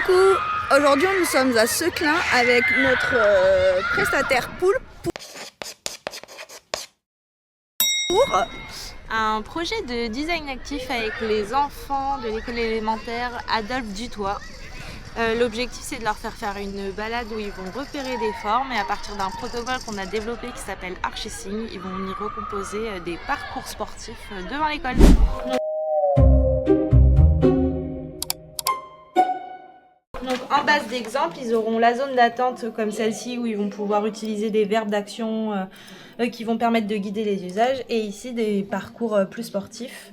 Coucou, aujourd'hui nous sommes à Seclin avec notre prestataire Poule pour un projet de design actif avec les enfants de l'école élémentaire Adolphe Dutoit. L'objectif c'est de leur faire une balade où ils vont repérer des formes et à partir d'un protocole qu'on a développé qui s'appelle Archissing, ils vont y recomposer des parcours sportifs devant l'école. Donc en base d'exemple, ils auront la zone d'attente comme celle-ci où ils vont pouvoir utiliser des verbes d'action qui vont permettre de guider les usages et ici des parcours plus sportifs.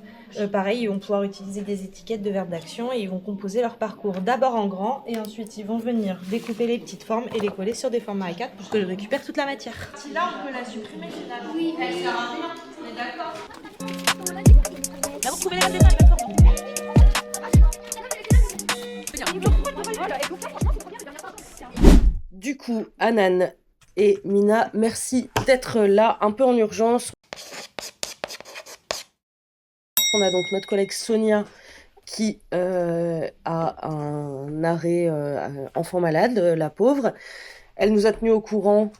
Pareil, ils vont pouvoir utiliser des étiquettes de verbes d'action et ils vont composer leur parcours d'abord en grand et ensuite ils vont venir découper les petites formes et les coller sur des formats A4 pour que je récupère toute la matière. Si là on peut la supprimer finalement. Oui, elle sert à rien, on est d'accord. Là vous trouvez les règles de Du coup, Anan et Mina, merci d'être là, un peu en urgence. On a donc notre collègue Sonia qui a un arrêt enfant malade, la pauvre. Elle nous a tenus au courant,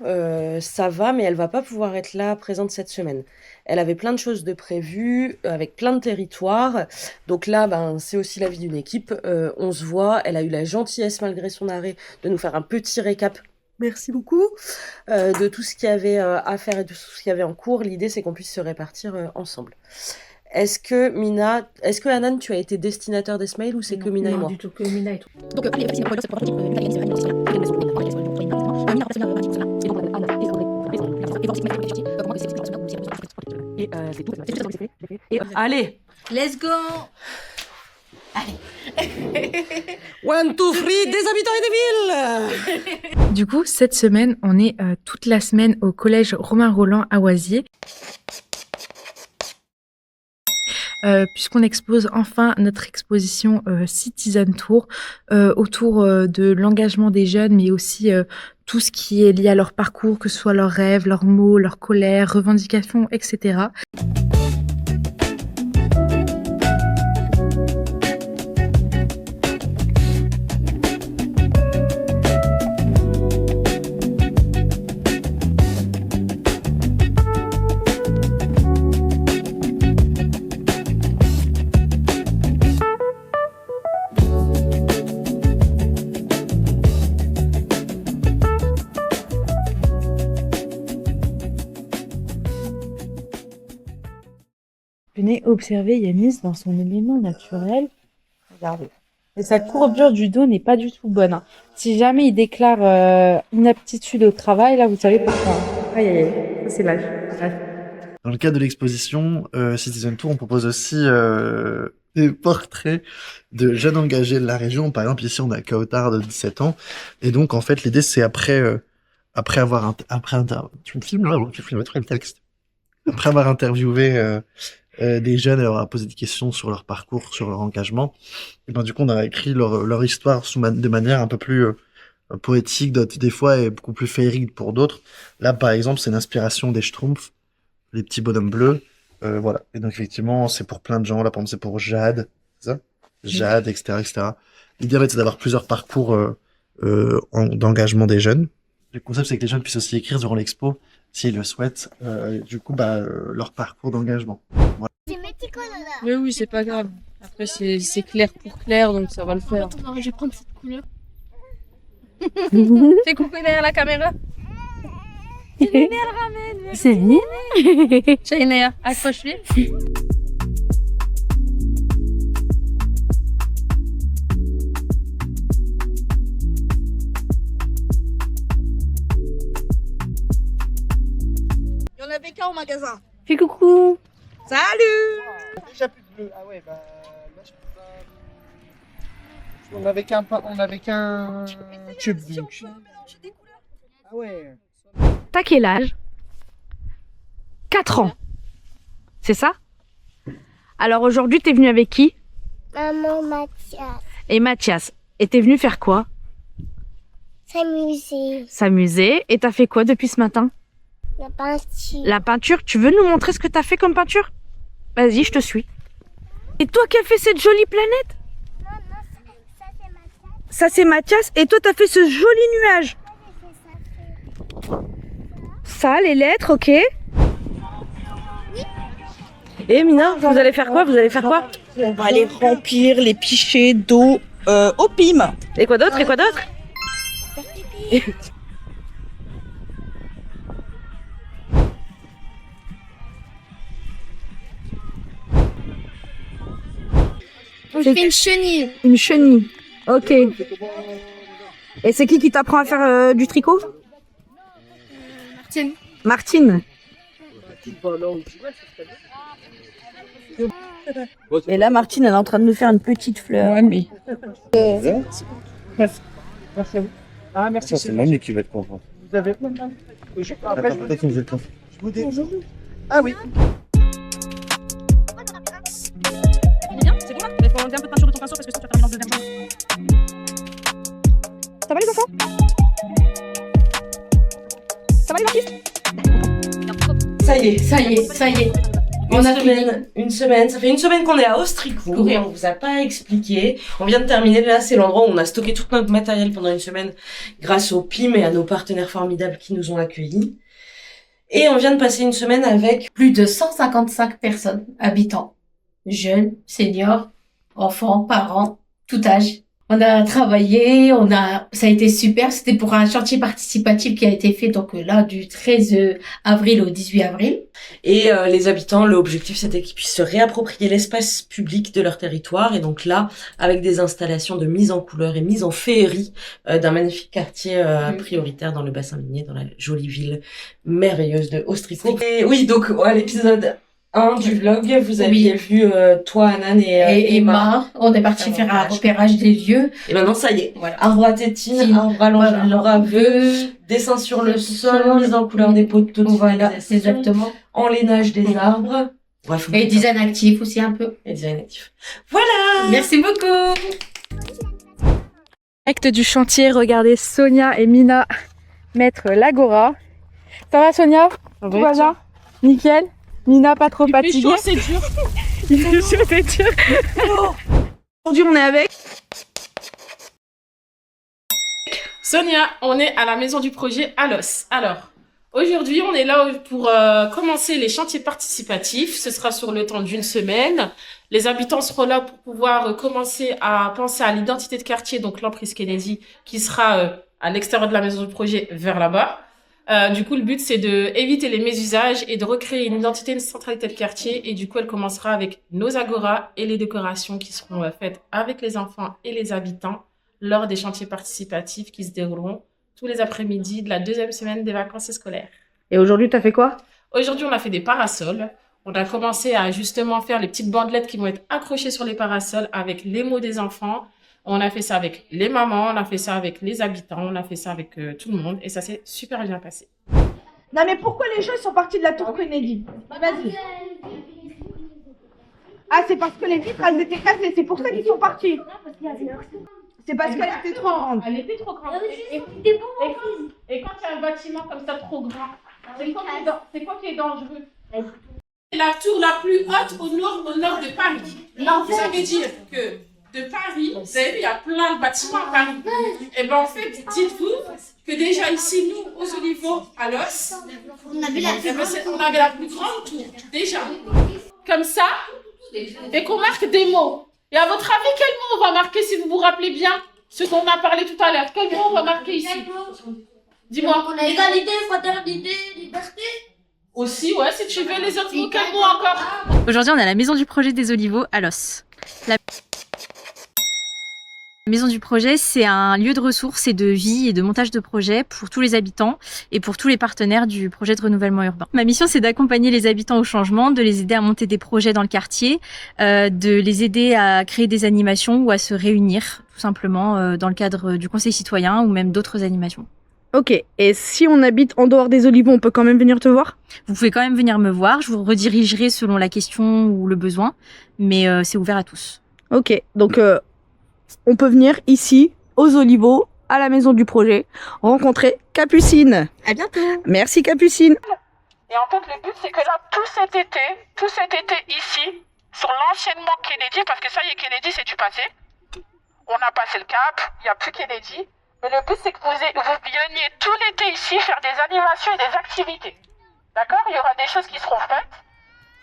ça va, mais elle va pas pouvoir être là présente cette semaine. Elle avait plein de choses de prévues, avec plein de territoires. Donc là, c'est aussi la vie d'une équipe. On se voit, elle a eu la gentillesse, malgré son arrêt, de nous faire un petit récap. Merci beaucoup. De tout ce qu'il y avait à faire et de tout ce qu'il y avait en cours. L'idée, c'est qu'on puisse se répartir ensemble. Est-ce que Mina, Anan, tu as été destinataire des mails ou c'est que Mina et moi? Non, du tout, que Mina et toi. Donc, allez, c'est pour Allez, let's go. one, two, three, des habitants et des villes. Du coup, cette semaine, on est toute la semaine au collège Romain Rolland à Oisier. Puisqu'on expose enfin notre exposition Citizen Tour autour de l'engagement des jeunes, mais aussi tout ce qui est lié à leur parcours, que ce soit leurs rêves, leurs mots, leurs colères, revendications, etc. Venez observer Yanis dans son élément naturel. Regardez. Et sa courbure du dos n'est pas du tout bonne. Hein. Si jamais il déclare inaptitude au travail, là, vous savez pourquoi. Aïe, aïe, aïe. Ça, c'est l'âge. Dans le cadre de l'exposition Citizen Tour, on propose aussi des portraits de jeunes engagés de la région. Par exemple, ici, on a Kautar de 17 ans. Et donc, en fait, l'idée, c'est après avoir interviewé des jeunes et leur a posé des questions sur leur parcours, sur leur engagement. Et du coup, on a écrit leur histoire de manière un peu plus poétique, des fois, et beaucoup plus féerique pour d'autres. Là, par exemple, c'est une inspiration des Schtroumpfs, les petits bonhommes bleus. Voilà. Et donc, effectivement, c'est pour plein de gens. Là, par exemple, c'est pour Jade, c'est ça? Jade, etc., etc. L'idée, en fait, c'est d'avoir plusieurs parcours d'engagement des jeunes. Le concept, c'est que les jeunes puissent aussi écrire durant l'expo, s'ils le souhaitent, leur parcours d'engagement. Voilà. Oui, c'est pas grave. Après, c'est clair pour clair, donc ça va le faire. Attends, je vais prendre cette couleur. Fais coucou derrière la caméra. Elle ramène. C'est bien. Shaina, accroche-lui. Il y en avait qu'un au magasin. Fais coucou. Salut. Déjà plus de bleu. Ah ouais, là je peux pas. On avait qu'un tube donc. Ah ouais. T'as quel âge? 4 ans. C'est ça? Alors aujourd'hui, t'es venu avec qui? Maman Mathias. Et Mathias. Et t'es venu faire quoi? S'amuser. S'amuser. Et t'as fait quoi depuis ce matin? La peinture. La peinture? Tu veux nous montrer ce que t'as fait comme peinture? Vas-y, je te suis. Et toi qui as fait cette jolie planète? Non, ça c'est Mathias. Ça c'est Mathias. Et toi t'as fait ce joli nuage. Ça, les lettres, ok. Et Mina, vous allez faire quoi? On va aller remplir les pichets d'eau au PIM. Et quoi d'autre? On fait une chenille. Une chenille. Ok. Et c'est qui t'apprend à faire du tricot? Martine. Martine. Et là, Martine, elle est en train de nous faire une petite fleur. Ouais, mais. Merci à vous. Ah, merci. C'est Mamie qui va être content. Vous avez. Après, Peut-être que vous êtes content. je vous dis. Ah oui. C'est bon là? Il faut enlever un peu de peinture de ton pinceau parce que sinon tu vas faire un mélange de verre jaune. Ça va les enfants? Ça va les artistes? Ça y est. Une semaine. Ça fait une semaine qu'on est à Ostricourt et on vous a pas expliqué. On vient de terminer. Là, c'est l'endroit où on a stocké tout notre matériel pendant une semaine grâce au PIM et à nos partenaires formidables qui nous ont accueillis. Et on vient de passer une semaine avec plus de 155 personnes, habitants, jeunes, seniors, enfants, parents, tout âge. On a travaillé, ça a été super. C'était pour un chantier participatif qui a été fait donc là du 13 avril au 18 avril. Et les habitants, l'objectif c'était qu'ils puissent se réapproprier l'espace public de leur territoire. Et donc là, avec des installations de mise en couleur et mise en féerie d'un magnifique quartier prioritaire dans le bassin minier, dans la jolie ville merveilleuse de Ostricourt. Et oui, donc à l'épisode 1 du vlog, vous aviez vu toi, Anan et Emma. On est parti faire un repérage des lieux. Et maintenant ça y est, Voilà. arbre à tétine, arbre à longe, arbre à vœux, dessin sur le sol, mise en couleur des poteaux de Voilà, c'est exactement. enlainage des arbres. Bref. Et design actif aussi un peu. Et design actif. Voilà! Merci beaucoup. Direct du chantier, regardez Sonia et Mina mettre l'agora. Ça va Sonia? Tout va bien? Nickel? Mina pas trop fatiguée? Il fait chaud, c'est dur. Il fait chaud, c'est dur. Aujourd'hui on est avec Sonia, on est à la maison du projet Alos. Alors, aujourd'hui, on est là pour commencer les chantiers participatifs. Ce sera sur le temps d'une semaine. Les habitants seront là pour pouvoir commencer à penser à l'identité de quartier, donc l'emprise Kennedy, qui sera à l'extérieur de la maison du projet vers là-bas. Du coup, le but, c'est de éviter les mésusages et de recréer une identité, une centralité de quartier. Et du coup, elle commencera avec nos agoras et les décorations qui seront faites avec les enfants et les habitants lors des chantiers participatifs qui se dérouleront tous les après-midi de la deuxième semaine des vacances scolaires. Et aujourd'hui t'as fait quoi? Aujourd'hui, on a fait des parasols. On a commencé à justement faire les petites bandelettes qui vont être accrochées sur les parasols avec les mots des enfants. On a fait ça avec les mamans, on a fait ça avec les habitants, on a fait ça avec tout le monde et ça s'est super bien passé. Non mais pourquoi les gens ils sont partis de la tour Kennedy? Vas-y. Ah c'est parce que les vitres elles étaient cassées, c'est pour ça qu'ils sont partis. C'est parce qu'elle était trop grande. Elle était trop grande. Et quand il y a un bâtiment comme ça trop grand, c'est quoi qui est dangereux? C'est la tour la plus haute au nord de Paris. Donc ça veut dire que de Paris, vous avez vu, il y a plein de bâtiments à Paris. Et bien en fait, dites-vous que déjà ici, nous, aux Olivos, à Los, on avait la plus grande tour, déjà. Comme ça, et qu'on marque des mots. Et à votre avis, quel mot on va marquer, si vous vous rappelez bien, ce qu'on a parlé tout à l'heure? Quel mot on va marquer ici? Dis-moi. Égalité, fraternité, liberté. Aussi, ouais, si tu veux les autres mots, quel mot encore? Aujourd'hui, on est à la maison du projet des Olivos à Los. La maison du projet, c'est un lieu de ressources et de vie et de montage de projets pour tous les habitants et pour tous les partenaires du projet de renouvellement urbain. Ma mission, c'est d'accompagner les habitants au changement, de les aider à monter des projets dans le quartier, de les aider à créer des animations ou à se réunir, tout simplement, dans le cadre du conseil citoyen ou même d'autres animations. Ok, et si on habite en dehors des Olivos, on peut quand même venir te voir? Vous pouvez quand même venir me voir, je vous redirigerai selon la question ou le besoin, mais c'est ouvert à tous. Ok, donc on peut venir ici, aux Olivos, à la maison du projet, rencontrer Capucine. À bientôt. Merci Capucine. Et en fait, le but, c'est que là, tout cet été ici, sur l'anciennement Kennedy, parce que ça y est, Kennedy, c'est du passé, On a passé le cap, il n'y a plus Kennedy. Mais le but, c'est que vous veniez tout l'été ici faire des animations et des activités. D'accord? Il y aura des choses qui seront faites.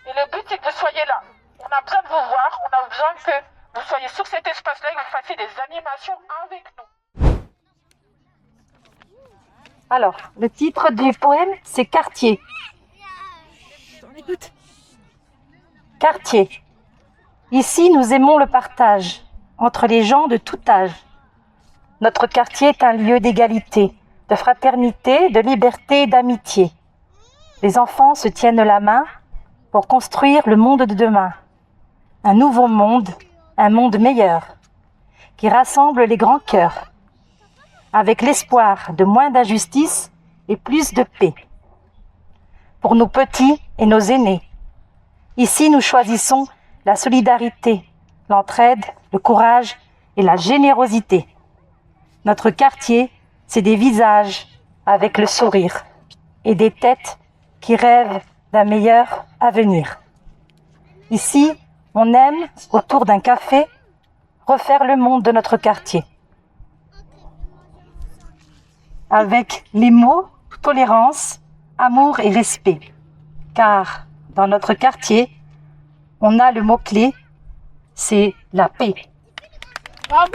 Et le but, c'est que vous soyez là. On a besoin de vous voir, on a besoin que vous soyez sur cet espace-là et que vous fassiez des animations avec nous. Alors, le titre du poème, c'est Quartier. Quartier. Ici, nous aimons le partage entre les gens de tout âge. Notre quartier est un lieu d'égalité, de fraternité, de liberté et d'amitié. Les enfants se tiennent la main pour construire le monde de demain. Un nouveau monde, un monde meilleur, qui rassemble les grands cœurs, avec l'espoir de moins d'injustice et plus de paix. Pour nos petits et nos aînés, ici nous choisissons la solidarité, l'entraide, le courage et la générosité. Notre quartier, c'est des visages avec le sourire et des têtes qui rêvent d'un meilleur avenir. Ici, on aime, autour d'un café, refaire le monde de notre quartier. Avec les mots tolérance, amour et respect. Car dans notre quartier, on a le mot-clé, c'est la paix. Bravo!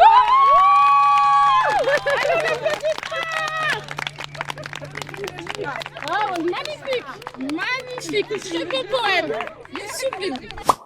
Magnifique! Magnifique! Très beau poème! Sublime!